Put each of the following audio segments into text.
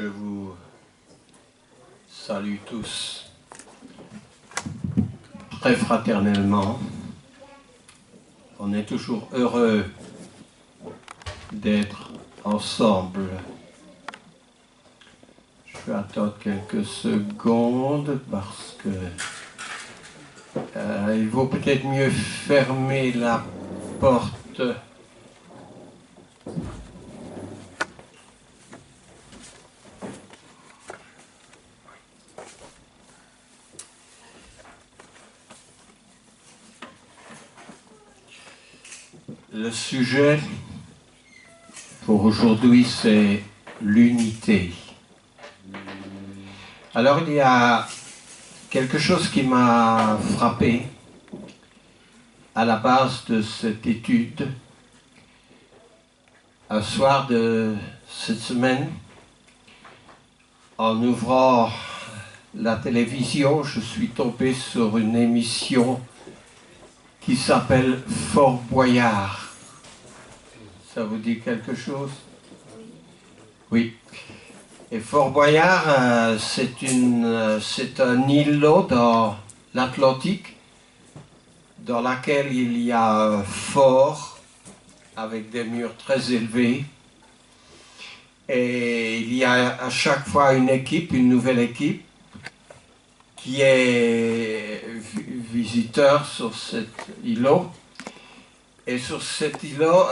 Je vous salue tous très fraternellement. On est toujours heureux d'être ensemble. Je vais attendre quelques secondes parce que il vaut peut-être mieux fermer la porte. Le sujet pour aujourd'hui, c'est l'unité. Alors, il y a quelque chose qui m'a frappé à la base de cette étude. Un soir de cette semaine, en ouvrant la télévision, je suis tombé sur une émission qui s'appelle Fort Boyard. Ça vous dit quelque chose? Oui. Et Fort Boyard, c'est un îlot dans l'Atlantique dans lequel il y a un fort avec des murs très élevés. Et il y a à chaque fois une nouvelle équipe, qui est visiteur sur cet îlot. Et sur cet îlot,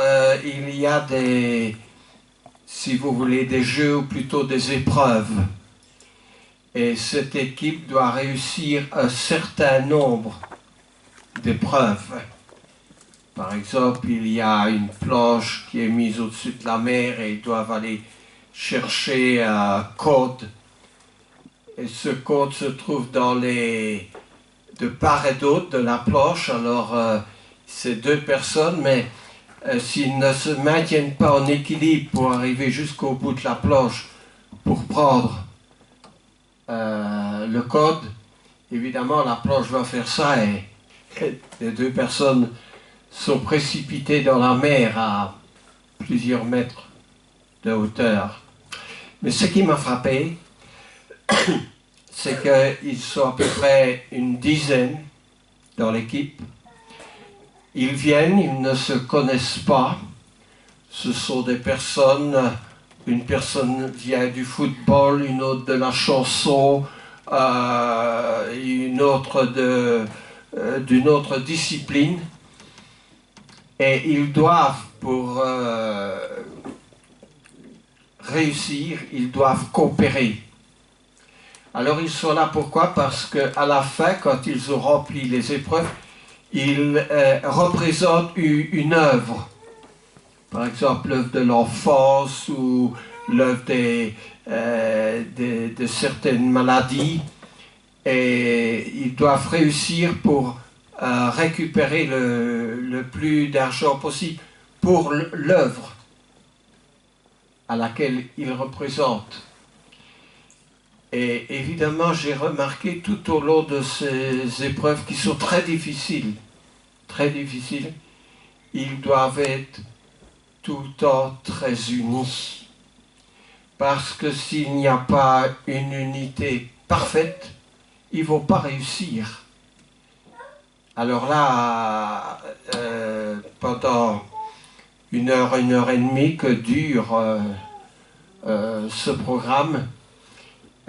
il y a si vous voulez, des jeux ou plutôt des épreuves. Et cette équipe doit réussir un certain nombre d'épreuves. Par exemple, il y a une planche qui est mise au-dessus de la mer et ils doivent aller chercher un code. Et ce code se trouve de part et d'autre de la planche. Alors, c'est deux personnes, mais s'ils ne se maintiennent pas en équilibre pour arriver jusqu'au bout de la planche pour prendre le code, évidemment la planche va faire ça et les deux personnes sont précipitées dans la mer à plusieurs mètres de hauteur. Mais ce qui m'a frappé, c'est qu'ils sont à peu près une dizaine dans l'équipe. Ils viennent, ils ne se connaissent pas. Ce sont des personnes, une personne vient du football, une autre de la chanson, une autre d'une autre discipline. Et ils doivent, pour réussir, ils doivent coopérer. Alors ils sont là pourquoi? Parce qu'à la fin, quand ils ont rempli les épreuves, ils représentent une œuvre. Par exemple, l'œuvre de l'enfance ou l'œuvre de certaines maladies. Et ils doivent réussir pour récupérer le plus d'argent possible pour l'œuvre à laquelle ils représentent. Et évidemment, j'ai remarqué tout au long de ces épreuves qui sont très difficiles, ils doivent être tout le temps très unis. Parce que s'il n'y a pas une unité parfaite, ils ne vont pas réussir. Alors là, pendant une heure et demie que dure ce programme,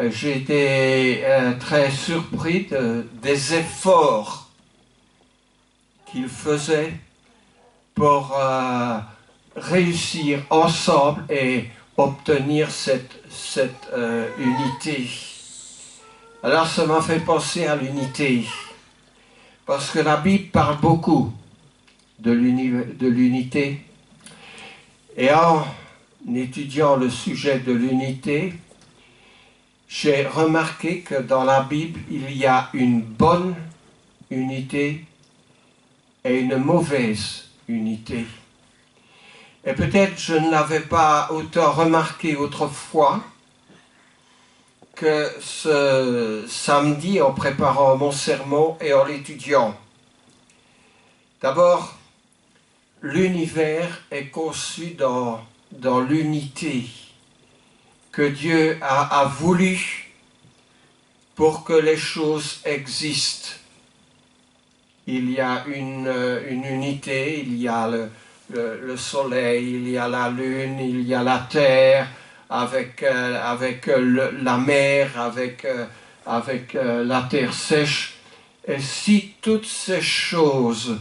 j'ai été très surpris des efforts qu'ils faisaient pour réussir ensemble et obtenir cette unité. Alors ça m'a fait penser à l'unité, parce que la Bible parle beaucoup de l'unité. Et en étudiant le sujet de l'unité, j'ai remarqué que dans la Bible, il y a une bonne unité et une mauvaise unité. Et peut-être je ne l'avais pas autant remarqué autrefois que ce samedi en préparant mon sermon et en l'étudiant. D'abord, l'univers est conçu dans l'unité que Dieu a voulu pour que les choses existent. Il y a une unité, il y a le soleil, il y a la lune, il y a la terre, avec la mer, avec la terre sèche. Et si toutes ces choses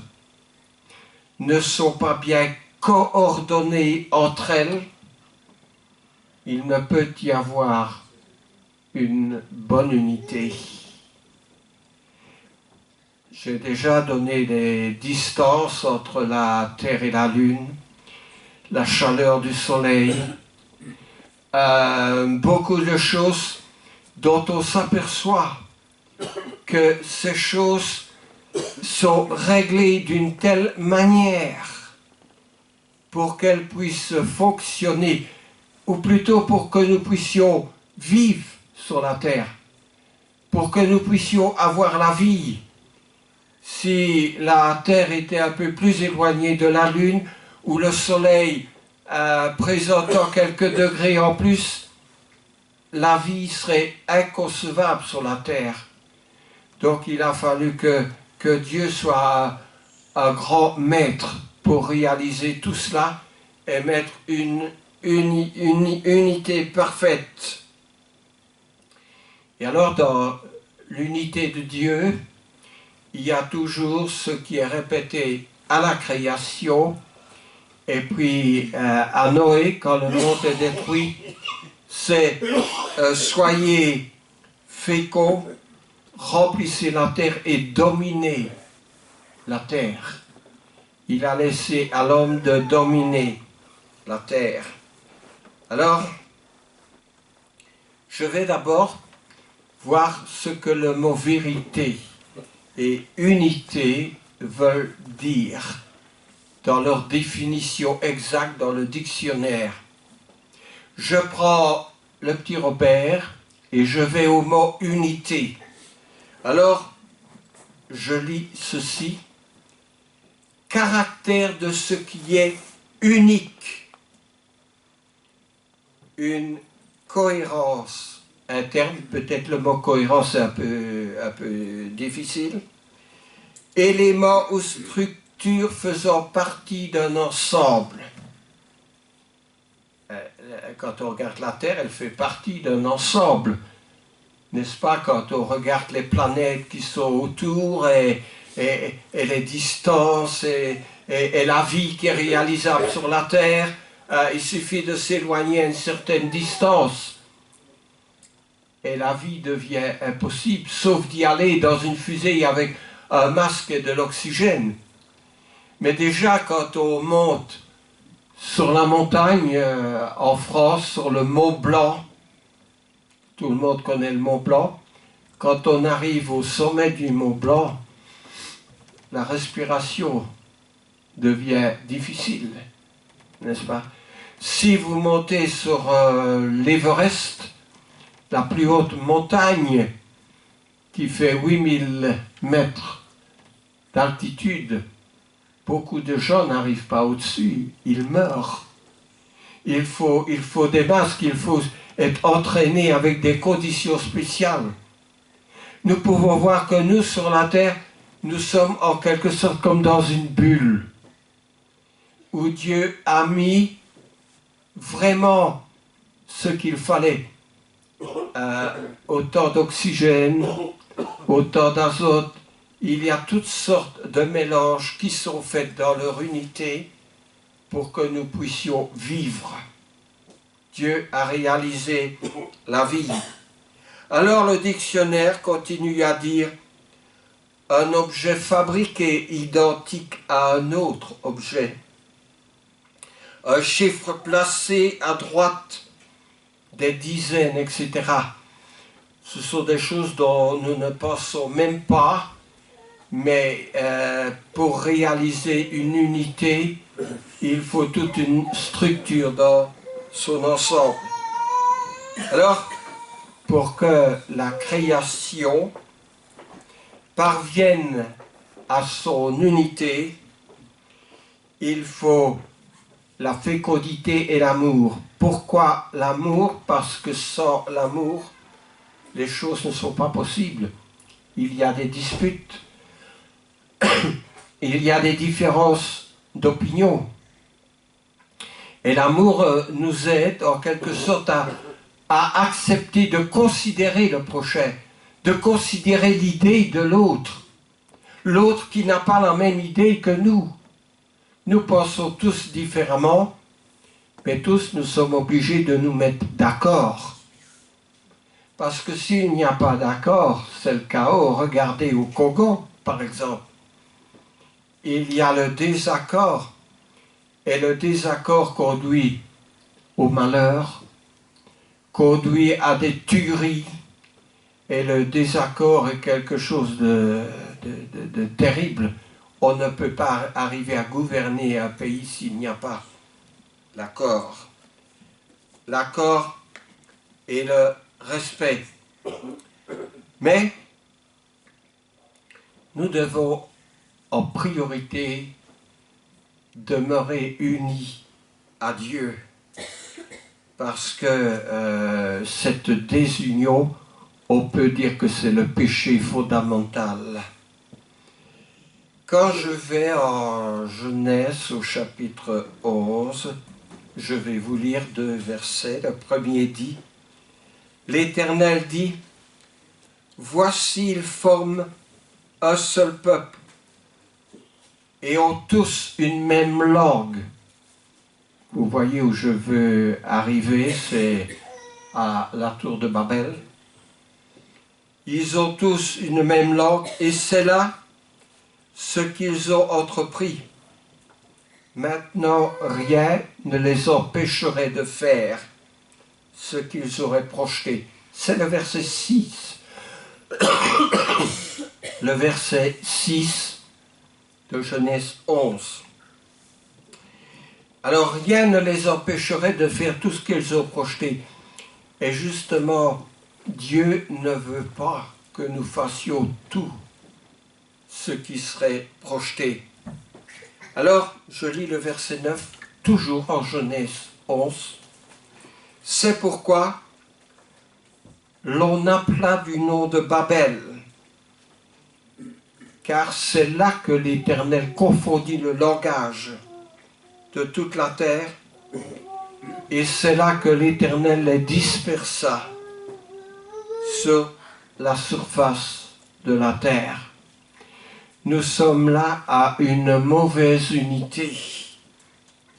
ne sont pas bien coordonnées entre elles, il ne peut y avoir une bonne unité. J'ai déjà donné des distances entre la Terre et la Lune, la chaleur du Soleil, beaucoup de choses dont on s'aperçoit que ces choses sont réglées d'une telle manière pour qu'elles puissent fonctionner, ou plutôt pour que nous puissions vivre sur la Terre, pour que nous puissions avoir la vie. Si la Terre était un peu plus éloignée de la Lune, ou le Soleil présentant quelques degrés en plus, la vie serait inconcevable sur la Terre. Donc il a fallu que Dieu soit un grand maître pour réaliser tout cela et mettre une unité parfaite. Et alors dans l'unité de Dieu, il y a toujours ce qui est répété à la création, et puis à Noé, quand le monde est détruit, c'est soyez féconds, remplissez la terre et dominez la terre. Il a laissé à l'homme de dominer la terre. Alors, je vais d'abord voir ce que le mot vérité et unité veulent dire dans leur définition exacte dans le dictionnaire. Je prends le petit Robert et je vais au mot unité. Alors, je lis ceci. Caractère de ce qui est unique. Une cohérence interne, peut-être le mot cohérence est un peu difficile. Élément ou structure faisant partie d'un ensemble. Quand on regarde la Terre, elle fait partie d'un ensemble. N'est-ce pas, quand on regarde les planètes qui sont autour et les distances et la vie qui est réalisable sur la Terre, il suffit de s'éloigner à une certaine distance et la vie devient impossible, sauf d'y aller dans une fusée avec un masque et de l'oxygène. Mais déjà quand on monte sur la montagne en France, sur le Mont Blanc, tout le monde connaît le Mont Blanc, quand on arrive au sommet du Mont Blanc, la respiration devient difficile, n'est-ce pas? Si vous montez sur l'Everest, la plus haute montagne qui fait 8000 mètres d'altitude, beaucoup de gens n'arrivent pas au-dessus, ils meurent. Il faut des masques, il faut être entraîné avec des conditions spéciales. Nous pouvons voir que nous, sur la Terre, nous sommes en quelque sorte comme dans une bulle, où Dieu a mis vraiment ce qu'il fallait. Autant d'oxygène, autant d'azote. Il y a toutes sortes de mélanges qui sont faits dans leur unité pour que nous puissions vivre. Dieu a réalisé la vie. Alors le dictionnaire continue à dire un objet fabriqué identique à un autre objet. Un chiffre placé à droite des dizaines, etc. Ce sont des choses dont nous ne pensons même pas, mais pour réaliser une unité, il faut toute une structure dans son ensemble. Alors, pour que la création parvienne à son unité, il faut la fécondité et l'amour. Pourquoi l'amour? Parce que sans l'amour, les choses ne sont pas possibles. Il y a des disputes, il y a des différences d'opinion. Et l'amour nous aide en quelque sorte à accepter de considérer le prochain, de considérer l'idée de l'autre. L'autre qui n'a pas la même idée que nous. Nous pensons tous différemment, mais tous nous sommes obligés de nous mettre d'accord. Parce que s'il n'y a pas d'accord, c'est le chaos. Regardez au Congo, par exemple. Il y a le désaccord, et le désaccord conduit au malheur, conduit à des tueries, et le désaccord est quelque chose de terrible. On ne peut pas arriver à gouverner un pays s'il n'y a pas l'accord. L'accord et le respect. Mais nous devons en priorité demeurer unis à Dieu, parce que cette désunion, on peut dire que c'est le péché fondamental. Quand je vais en Genèse au chapitre 11, je vais vous lire 2 versets. Le premier dit, l'Éternel dit, voici ils forment un seul peuple et ont tous une même langue. Vous voyez où je veux arriver, c'est à la tour de Babel. Ils ont tous une même langue et c'est là ce qu'ils ont entrepris. Maintenant, rien ne les empêcherait de faire ce qu'ils auraient projeté. C'est le verset 6. Le verset 6 de Genèse 11. Alors, rien ne les empêcherait de faire tout ce qu'ils ont projeté. Et justement, Dieu ne veut pas que nous fassions tout ce qui serait projeté. Alors, je lis le verset 9, toujours en Genèse 11. C'est pourquoi l'on appela du nom de Babel, car c'est là que l'Éternel confondit le langage de toute la terre, et c'est là que l'Éternel les dispersa sur la surface de la terre. Nous sommes là à une mauvaise unité,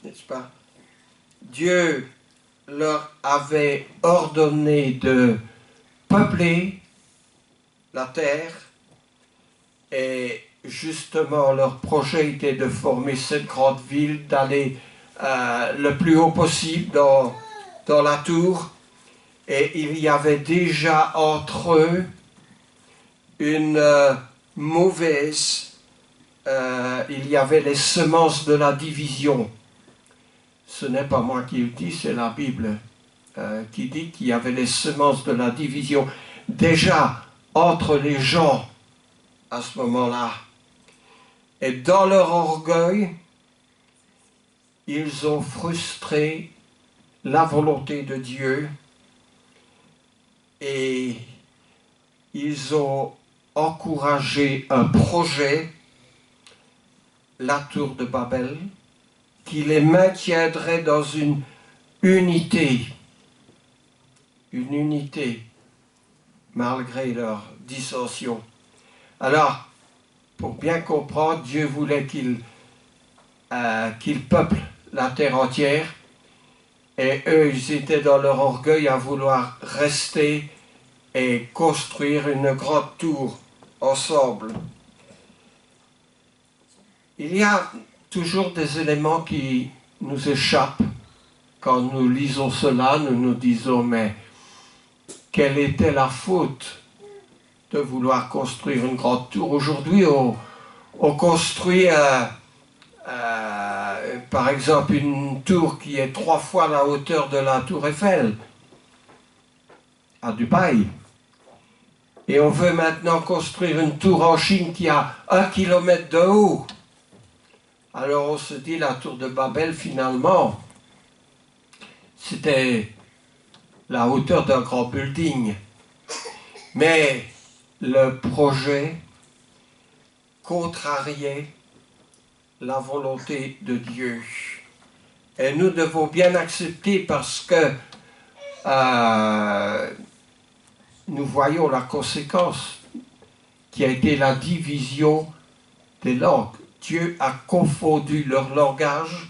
n'est-ce pas? Dieu leur avait ordonné de peupler la terre, et justement leur projet était de former cette grande ville, d'aller le plus haut possible dans la tour, et il y avait déjà entre eux une mauvaise, il y avait les semences de la division. Ce n'est pas moi qui le dis, c'est la Bible qui dit qu'il y avait les semences de la division déjà entre les gens à ce moment-là. Et dans leur orgueil, ils ont frustré la volonté de Dieu et ils ont encouragé un projet, la tour de Babel, qui les maintiendrait dans une unité malgré leur dissension. Alors, pour bien comprendre, Dieu voulait qu'ils peuplent la terre entière, et eux, ils étaient dans leur orgueil à vouloir rester et construire une grande tour ensemble. Il y a toujours des éléments qui nous échappent. Quand nous lisons cela, nous nous disons, mais quelle était la faute de vouloir construire une grande tour? Aujourd'hui, on construit par exemple une tour qui est 3 fois la hauteur de la tour Eiffel à Dubaï. Et on veut maintenant construire une tour en Chine qui a 1 kilomètre de haut. Alors on se dit, la tour de Babel, finalement, c'était la hauteur d'un grand building. Mais le projet contrariait la volonté de Dieu. Et nous devons bien accepter parce que nous voyons la conséquence qui a été la division des langues. Dieu a confondu leur langage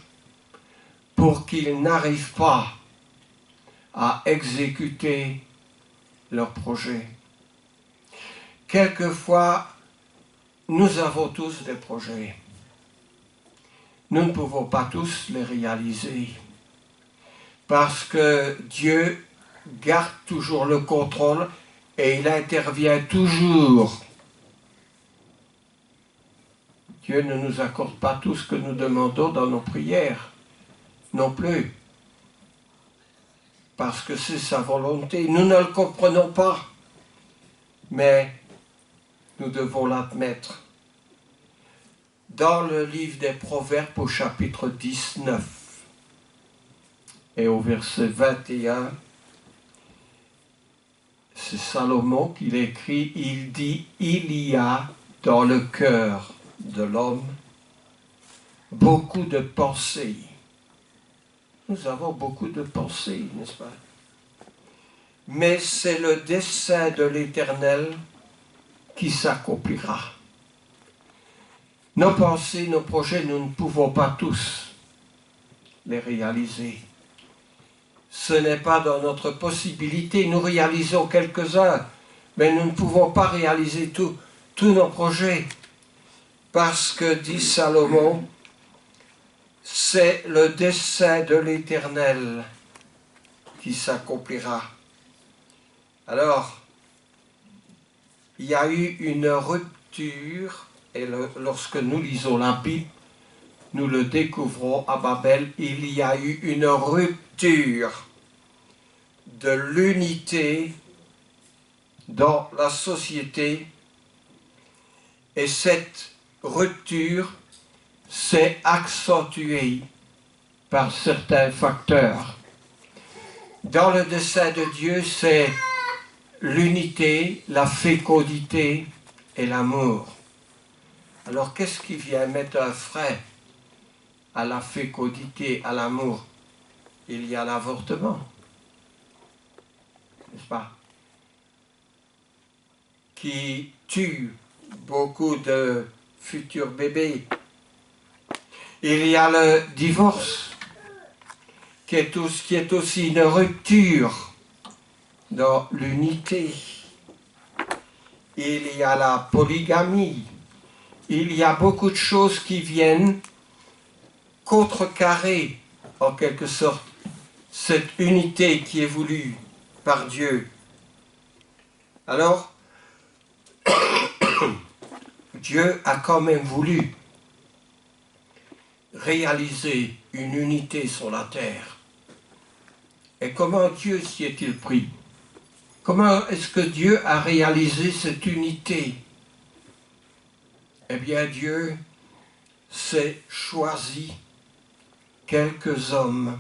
pour qu'ils n'arrivent pas à exécuter leur projet. Quelquefois, nous avons tous des projets. Nous ne pouvons pas tous les réaliser parce que Dieu garde toujours le contrôle et il intervient toujours. Dieu ne nous accorde pas tout ce que nous demandons dans nos prières, non plus, parce que c'est sa volonté. Nous ne le comprenons pas, mais nous devons l'admettre. Dans le livre des Proverbes au chapitre 19 et au verset 21, c'est Salomon qui l'écrit, il dit « Il y a dans le cœur de l'homme beaucoup de pensées. » Nous avons beaucoup de pensées, n'est-ce pas? Mais c'est le dessein de l'Éternel qui s'accomplira. Nos pensées, nos projets, nous ne pouvons pas tous les réaliser. Ce n'est pas dans notre possibilité. Nous réalisons quelques-uns, mais nous ne pouvons pas réaliser tous nos projets. Parce que, dit Salomon, c'est le dessein de l'Éternel qui s'accomplira. Alors, il y a eu une rupture, et lorsque nous lisons la Bible, nous le découvrons à Babel, il y a eu une rupture de l'unité dans la société, et cette rupture s'est accentuée par certains facteurs. Dans le dessein de Dieu, c'est l'unité, la fécondité et l'amour. Alors qu'est-ce qui vient mettre un frein à la fécondité, à l'amour? Il y a l'avortement, n'est-ce pas? Qui tue beaucoup de futurs bébés. Il y a le divorce, qui est aussi une rupture dans l'unité. Il y a la polygamie. Il y a beaucoup de choses qui viennent contrecarrer, en quelque sorte, cette unité qui est voulue par Dieu. Alors, Dieu a quand même voulu réaliser une unité sur la terre. Et comment Dieu s'y est-il pris? Comment est-ce que Dieu a réalisé cette unité? Eh bien, Dieu s'est choisi quelques hommes,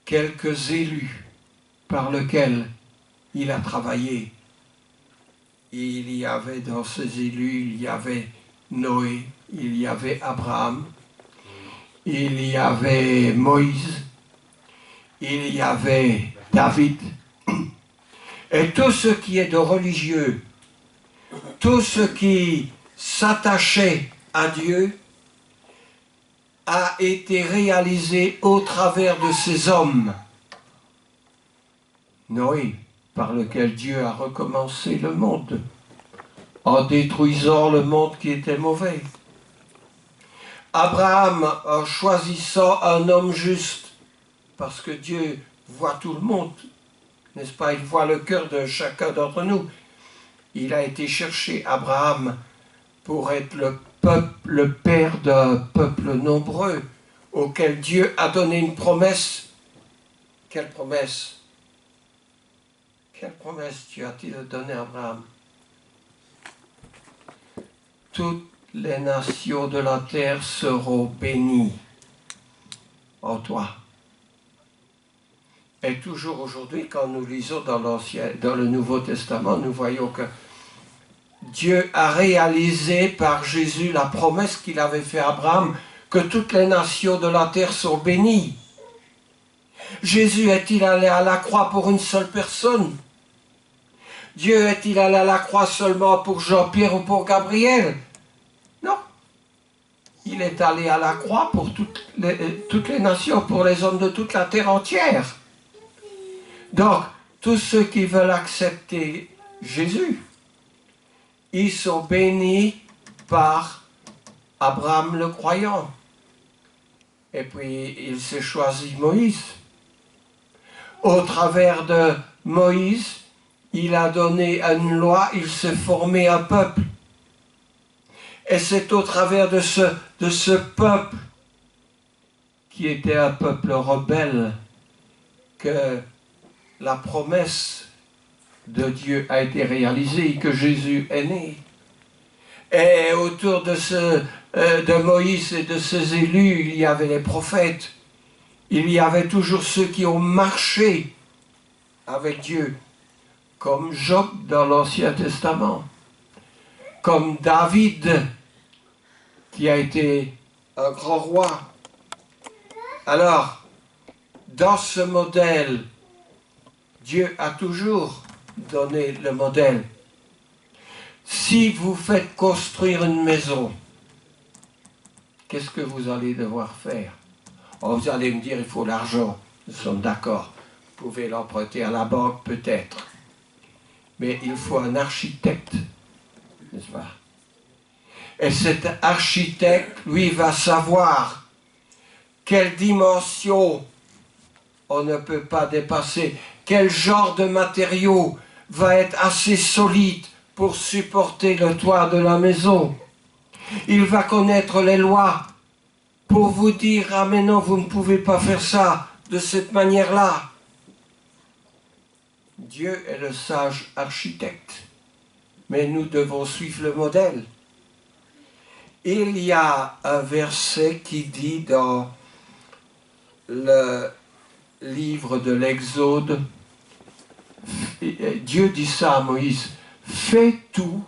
quelques élus par lesquels il a travaillé. Il y avait dans ces élus, il y avait Noé, il y avait Abraham, il y avait Moïse, il y avait David. Et tout ce qui est de religieux, tout ce qui s'attachait à Dieu, a été réalisé au travers de ces hommes. Noé, par lequel Dieu a recommencé le monde, en détruisant le monde qui était mauvais. Abraham, en choisissant un homme juste, parce que Dieu voit tout le monde, n'est-ce pas? Il voit le cœur de chacun d'entre nous. Il a été chercher Abraham pour être le père d'un peuple nombreux, auquel Dieu a donné une promesse. Quelle promesse? Quelle promesse Dieu a-t-il donné à Abraham? Toute les nations de la terre seront bénies en toi. Et toujours aujourd'hui, quand nous lisons dans le Nouveau Testament, nous voyons que Dieu a réalisé par Jésus la promesse qu'il avait faite à Abraham, que toutes les nations de la terre sont bénies. Jésus est-il allé à la croix pour une seule personne? Dieu est-il allé à la croix seulement pour Jean-Pierre ou pour Gabriel? Non. Il est allé à la croix pour toutes les nations, pour les hommes de toute la terre entière. Donc, tous ceux qui veulent accepter Jésus, ils sont bénis par Abraham le croyant. Et puis, il s'est choisi Moïse. Au travers de Moïse, il a donné une loi, il s'est formé un peuple. Et c'est au travers de ce peuple, qui était un peuple rebelle, que la promesse de Dieu a été réalisée, que Jésus est né. Et autour de Moïse et de ses élus, il y avait les prophètes. Il y avait toujours ceux qui ont marché avec Dieu, comme Job dans l'Ancien Testament, comme David, qui a été un grand roi. Alors, dans ce modèle, Dieu a toujours donné le modèle. Si vous faites construire une maison, qu'est-ce que vous allez devoir faire? Oh, vous allez me dire, il faut l'argent. Nous sommes d'accord. Vous pouvez l'emprunter à la banque, peut-être. Mais il faut un architecte, n'est-ce pas? Et cet architecte, lui, va savoir quelle dimension on ne peut pas dépasser, quel genre de matériau va être assez solide pour supporter le toit de la maison. Il va connaître les lois pour vous dire « Ah mais non, vous ne pouvez pas faire ça de cette manière-là ». Dieu est le sage architecte, mais nous devons suivre le modèle. Il y a un verset qui dit dans le livre de l'Exode, Dieu dit ça à Moïse, « Fais tout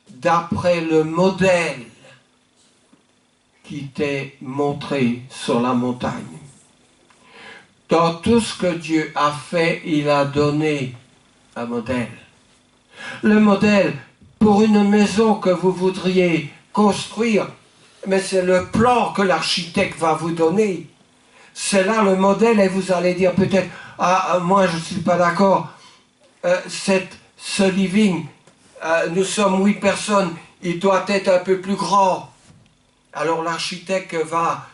d'après le modèle qui t'est montré sur la montagne. » Dans tout ce que Dieu a fait, il a donné un modèle. Le modèle pour une maison que vous voudriez construire, mais c'est le plan que l'architecte va vous donner. C'est là le modèle et vous allez dire peut-être « Ah, moi je ne suis pas d'accord, ce living, nous sommes 8 personnes, il doit être un peu plus grand. » Alors l'architecte va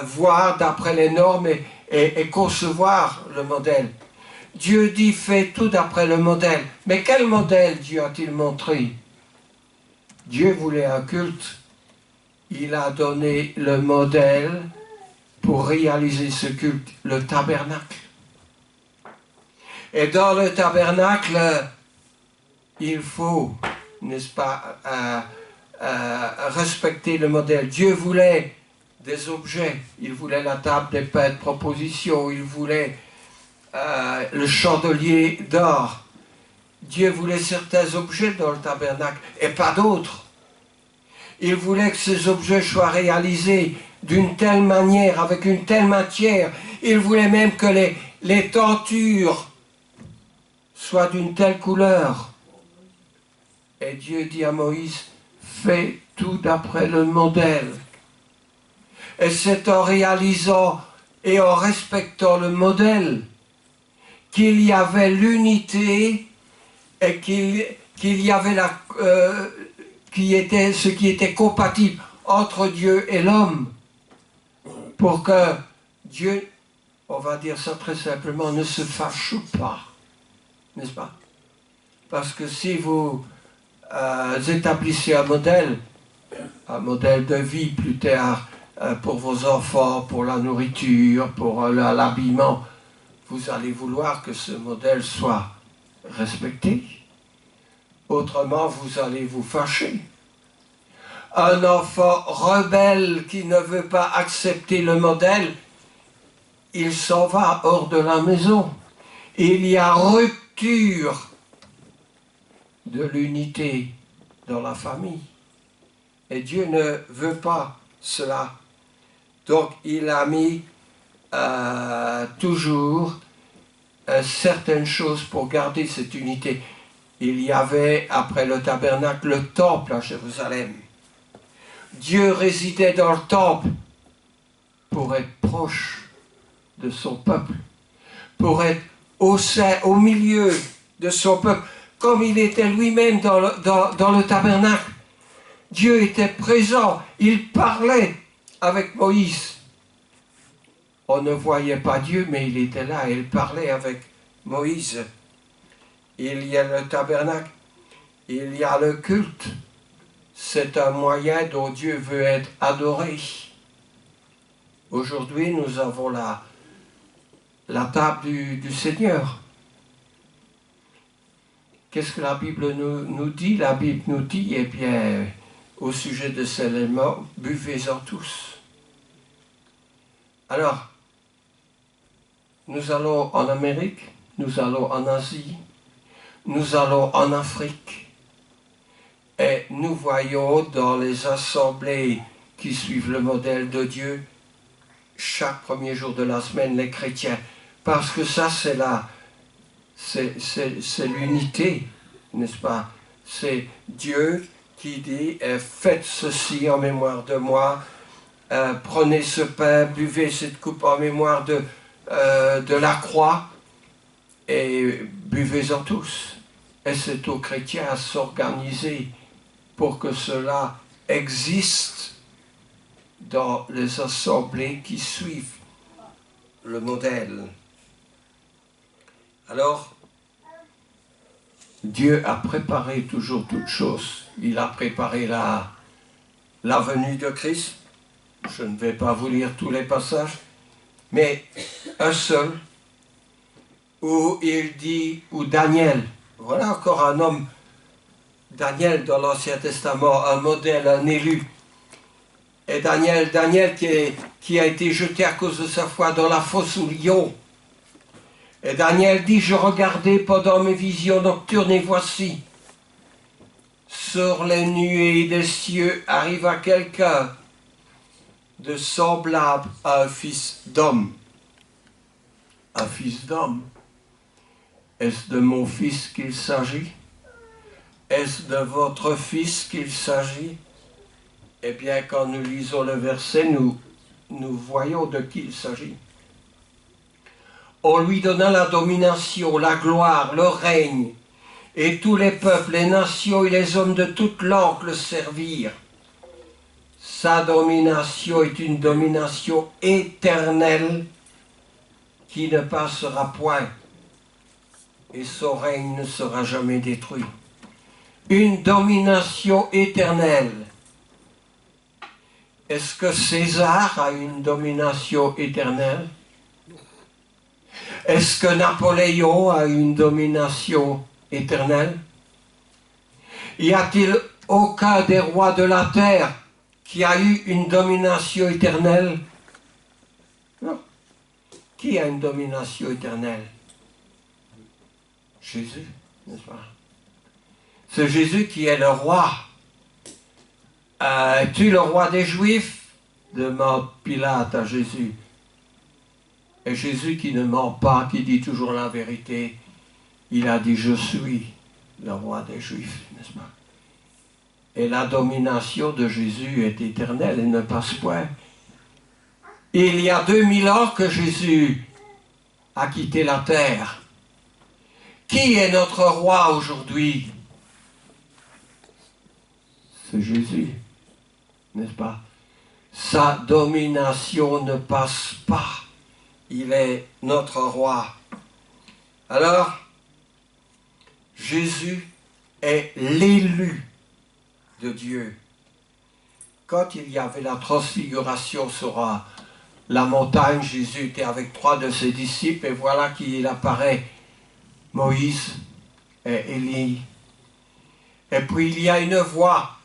voir d'après les normes et concevoir le modèle. Dieu dit « Fais tout d'après le modèle ». Mais quel modèle Dieu a-t-il montré? Dieu voulait un culte. Il a donné le modèle pour réaliser ce culte, le tabernacle. Et dans le tabernacle, il faut, n'est-ce pas, respecter le modèle. Dieu voulait des objets. Il voulait la table des pains de proposition. Il voulait le chandelier d'or. Dieu voulait certains objets dans le tabernacle et pas d'autres. Il voulait que ces objets soient réalisés d'une telle manière, avec une telle matière. Il voulait même que les tentures soient d'une telle couleur. Et Dieu dit à Moïse, fais tout d'après le modèle. Et c'est en réalisant et en respectant le modèle qu'il y avait l'unité et qu'il y avait ce qui était compatible entre Dieu et l'homme, pour que Dieu, on va dire ça très simplement, ne se fâche pas, n'est-ce pas? Parce que si vous établissez un modèle de vie plus tard pour vos enfants, pour la nourriture, pour l'habillement, vous allez vouloir que ce modèle soit respecté. Autrement, vous allez vous fâcher. un enfant rebelle qui ne veut pas accepter le modèle, il s'en va hors de la maison. Il y a rupture de l'unité dans la famille. Et Dieu ne veut pas cela. Donc il a mis toujours certaines choses pour garder cette unité. Il y avait, après le tabernacle, le temple à Jérusalem. Dieu résidait dans le temple pour être proche de son peuple, pour être au milieu de son peuple, comme il était lui-même dans le tabernacle. Dieu était présent, il parlait avec Moïse. On ne voyait pas Dieu, mais il était là, il parlait avec Moïse. Il y a le tabernacle, il y a le culte. C'est un moyen dont Dieu veut être adoré. Aujourd'hui, nous avons la table du Seigneur. Qu'est-ce que la Bible nous dit? La Bible nous dit, eh bien, au sujet de cet élément, buvez-en tous. Alors, nous allons en Amérique, nous allons en Asie, nous allons en Afrique. Et nous voyons dans les assemblées qui suivent le modèle de Dieu, chaque premier jour de la semaine, les chrétiens. Parce que ça, c'est l'unité, n'est-ce pas? C'est Dieu qui dit, faites ceci en mémoire de moi, prenez ce pain, buvez cette coupe en mémoire de la croix, et buvez-en tous. Et c'est aux chrétiens à s'organiser pour que cela existe dans les assemblées qui suivent le modèle. Alors, Dieu a préparé toujours toutes choses. Il a préparé la venue de Christ. Je ne vais pas vous lire tous les passages, mais un seul, où il dit, où Daniel, voilà encore un homme, Daniel dans l'Ancien Testament, un modèle, un élu. Et Daniel qui a été jeté à cause de sa foi dans la fosse aux lions. Et Daniel dit, je regardais pendant mes visions nocturnes et voici, sur les nuées des cieux arriva quelqu'un de semblable à un fils d'homme. Un fils d'homme. Est-ce de mon fils qu'il s'agit? Est-ce de votre fils qu'il s'agit? Eh bien, quand nous lisons le verset, nous voyons de qui il s'agit. On lui donna la domination, la gloire, le règne, et tous les peuples, les nations et les hommes de toute langue le servirent. Sa domination est une domination éternelle qui ne passera point, et son règne ne sera jamais détruit. Une domination éternelle. Est-ce que César a une domination éternelle? Est-ce que Napoléon a une domination éternelle? Y a-t-il aucun des rois de la terre qui a eu une domination éternelle? Non. Qui a une domination éternelle? Jésus, n'est-ce pas? C'est Jésus qui est le roi. Es-tu le roi des Juifs? Demande Pilate à Jésus. Et Jésus qui ne ment pas, qui dit toujours la vérité, il a dit, je suis le roi des Juifs, n'est-ce pas? Et la domination de Jésus est éternelle, elle ne passe point. Il y a 2000 ans que Jésus a quitté la terre. Qui est notre roi aujourd'hui? C'est Jésus, n'est-ce pas? Sa domination ne passe pas. Il est notre roi. Alors, Jésus est l'élu de Dieu. Quand il y avait la transfiguration sur la montagne, Jésus était avec 3 de ses disciples et voilà qu'il apparaît Moïse et Élie. Et puis il y a une voix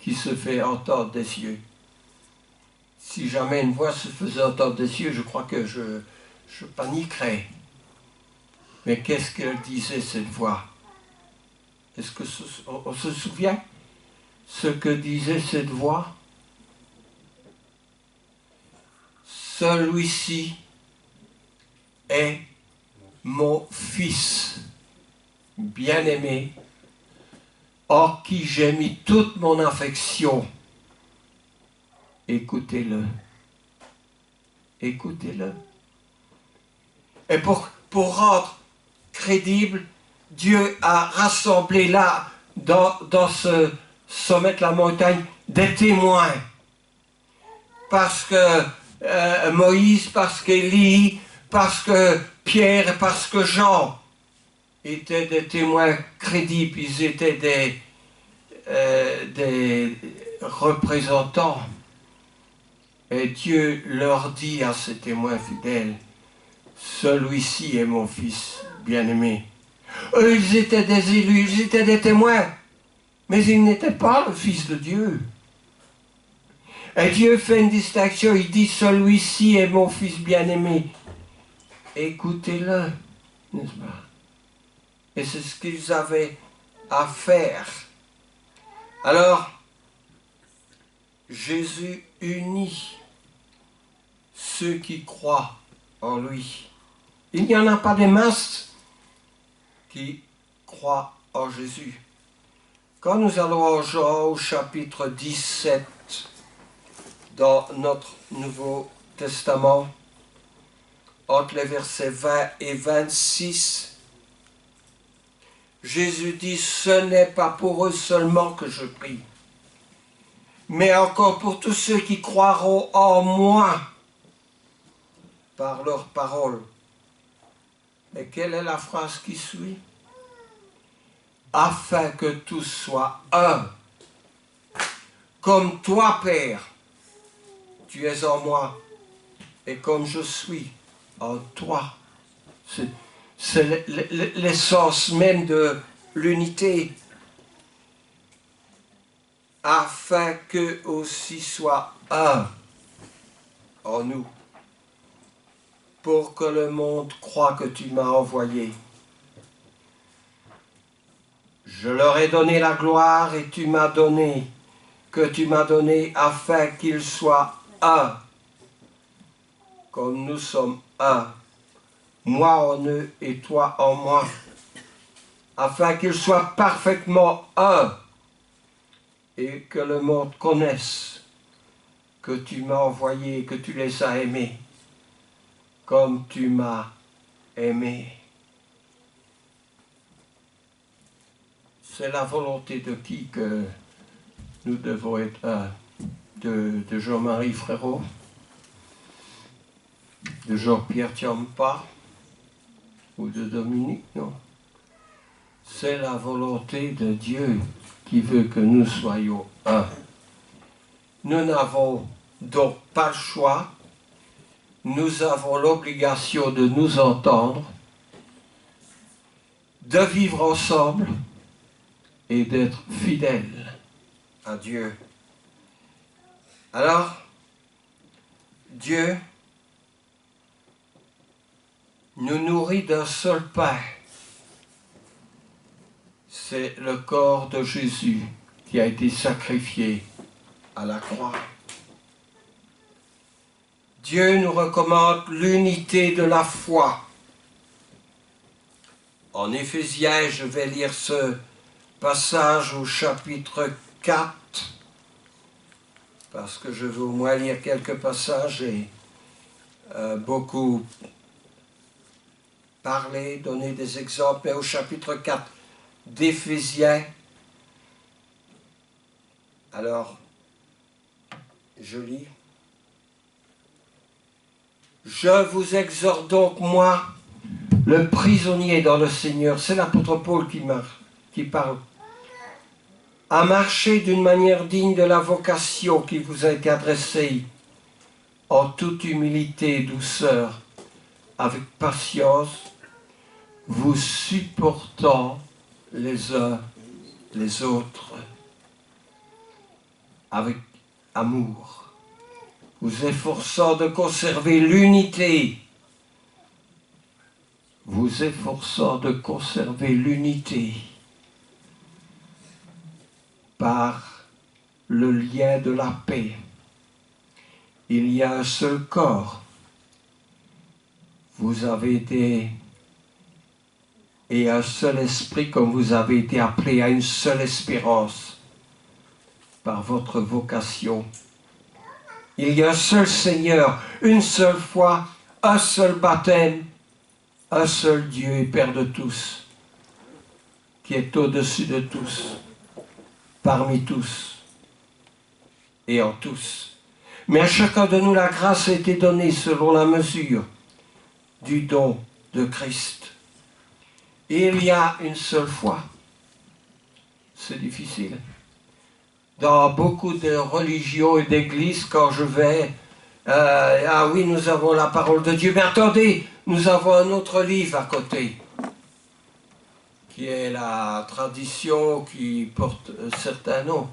qui se fait entendre des cieux. Si jamais une voix se faisait entendre des cieux, je crois que je paniquerais. Mais qu'est-ce qu'elle disait, cette voix? Est-ce qu'on se souvient ce que disait cette voix? Celui-ci est mon fils bien-aimé, en qui j'ai mis toute mon affection. Écoutez-le. Écoutez-le. Et pour rendre crédible, Dieu a rassemblé là, dans ce sommet de la montagne, des témoins. Parce que Moïse, parce qu'Élie, parce que Pierre et parce que Jean étaient des témoins crédibles, ils étaient des représentants. Et Dieu leur dit à ces témoins fidèles, celui-ci est mon fils bien-aimé. Eux, ils étaient des élus, ils étaient des témoins, mais ils n'étaient pas le fils de Dieu. Et Dieu fait une distinction, il dit, celui-ci est mon fils bien-aimé. Écoutez-le, n'est-ce pas? Et c'est ce qu'ils avaient à faire. Alors, Jésus unit ceux qui croient en lui. Il n'y en a pas des masses qui croient en Jésus. Quand nous allons en Jean au chapitre 17, dans notre Nouveau Testament, entre les versets 20 et 26, Jésus dit, ce n'est pas pour eux seulement que je prie, mais encore pour tous ceux qui croiront en moi par leur parole. Et quelle est la phrase qui suit? Afin que tous soient un. Comme toi, Père, tu es en moi, et comme je suis en toi. C'est l'essence même de l'unité. Afin qu'eux aussi soient un en nous, pour que le monde croie que tu m'as envoyé. Je leur ai donné la gloire et que tu m'as donné afin qu'ils soient un, comme nous sommes un, moi en eux et toi en moi, afin qu'ils soient parfaitement un, et que le monde connaisse que tu m'as envoyé, que tu les as aimés, comme tu m'as aimé. C'est la volonté de qui que nous devons être un? De Jean-Marie Frérot, de Jean-Pierre Tiampa ou de Dominique, non. C'est la volonté de Dieu qui veut que nous soyons un. Nous n'avons donc pas le choix, nous avons l'obligation de nous entendre, de vivre ensemble et d'être fidèles à Dieu. Alors, Dieu nous nourrit d'un seul pain. C'est le corps de Jésus qui a été sacrifié à la croix. Dieu nous recommande l'unité de la foi. En Éphésiens, je vais lire ce passage au chapitre 4, parce que je veux au moins lire quelques passages et beaucoup parler, donner des exemples, mais au chapitre 4 d'Éphésiens, alors, je lis. Je vous exhorte donc, moi, le prisonnier dans le Seigneur, c'est l'apôtre Paul qui parle, à marcher d'une manière digne de la vocation qui vous a été adressée, en toute humilité et douceur, avec patience, vous supportant les uns les autres. avec amour, vous efforçant de conserver l'unité, vous efforçant de conserver l'unité par le lien de la paix. Il y a un seul corps. Vous avez été, et un seul esprit, comme vous avez été appelés à une seule espérance par votre vocation. Il y a un seul Seigneur, une seule foi, un seul baptême, un seul Dieu et Père de tous, qui est au-dessus de tous, parmi tous et en tous. Mais à chacun de nous, la grâce a été donnée selon la mesure du don de Christ. Et il y a une seule foi. C'est difficile. Dans beaucoup de religions et d'églises, quand je vais, ah oui, nous avons la parole de Dieu, mais attendez, nous avons un autre livre à côté, qui est la tradition qui porte certains noms.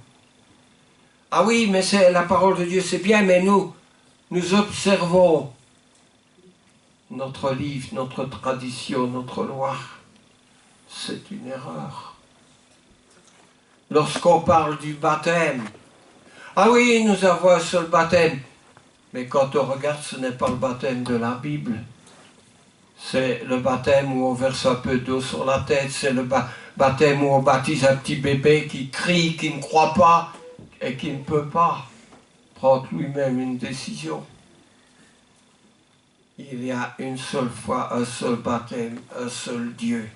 Ah oui, mais c'est la parole de Dieu, c'est bien, mais nous observons notre livre, notre tradition, notre loi. C'est une erreur. Lorsqu'on parle du baptême, ah oui, nous avons un seul baptême, mais quand on regarde, ce n'est pas le baptême de la Bible. C'est le baptême où on verse un peu d'eau sur la tête, c'est le baptême où on baptise un petit bébé qui crie, qui ne croit pas et qui ne peut pas prendre lui-même une décision. Il y a une seule foi, un seul baptême, un seul Dieu,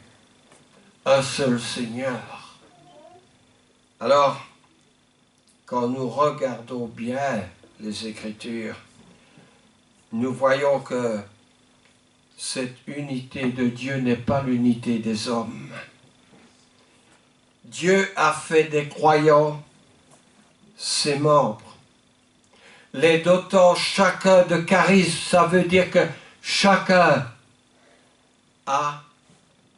un seul Seigneur. Alors, quand nous regardons bien les Écritures, nous voyons que cette unité de Dieu n'est pas l'unité des hommes. Dieu a fait des croyants ses membres, les dotant chacun de charisme. Ça veut dire que chacun a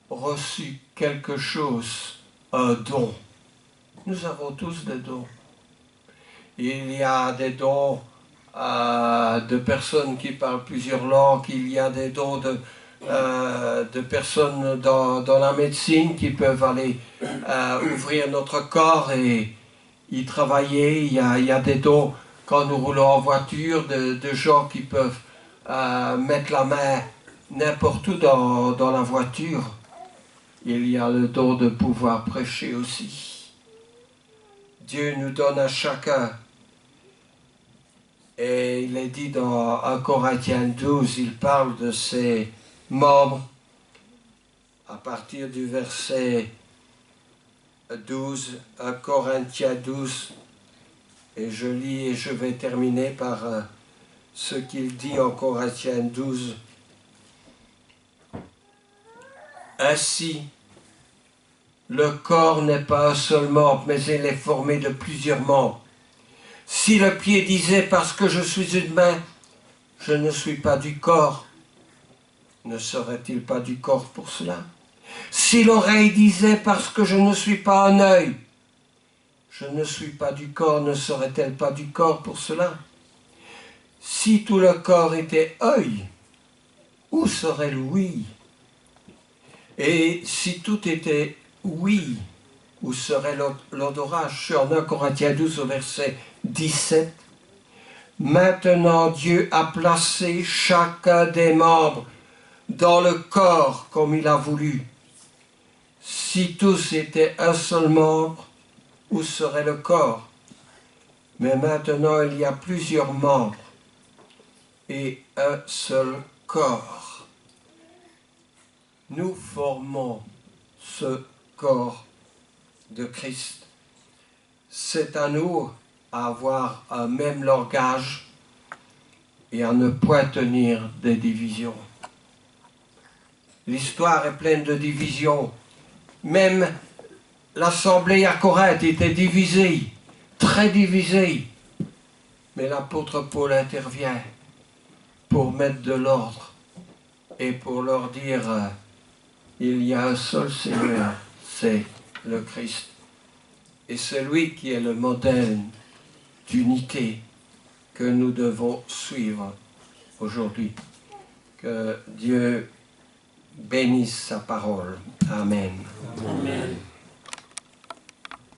reçu quelque chose, un don. Nous avons tous des dons. Il y a des dons de personnes qui parlent plusieurs langues, il y a des dons de personnes dans la médecine qui peuvent aller ouvrir notre corps et y travailler. Il y a des dons quand nous roulons en voiture, de gens qui peuvent mettre la main n'importe où dans la voiture. Il y a le don de pouvoir prêcher aussi. Dieu nous donne à chacun. Et il est dit dans 1 Corinthiens 12, il parle de ses membres à partir du verset 12, 1 Corinthiens 12, et je lis et je vais terminer par ce qu'il dit en Corinthiens 12. Ainsi, le corps n'est pas un seul membre, mais il est formé de plusieurs membres. Si le pied disait « parce que je suis une main, je ne suis pas du corps », ne serait-il pas du corps pour cela? Si l'oreille disait « parce que je ne suis pas un œil, je ne suis pas du corps », ne serait-elle pas du corps pour cela? Si tout le corps était œil, où serait l'ouïe? Et si tout était ouïe, où serait l'odorat? Je suis en 1 Corinthiens 12 au verset 17. Maintenant Dieu a placé chacun des membres dans le corps comme il a voulu. Si tous étaient un seul membre, où serait le corps? Mais maintenant il y a plusieurs membres et un seul corps. Nous formons ce corps de Christ. C'est à nous à avoir un même langage et à ne point tenir des divisions. L'histoire est pleine de divisions. Même l'assemblée à Corinthe était divisée, très divisée. Mais l'apôtre Paul intervient pour mettre de l'ordre et pour leur dire il y a un seul Seigneur, c'est le Christ. Et c'est lui qui est le modèle d'unité que nous devons suivre aujourd'hui. Que Dieu bénisse sa parole. Amen. Amen.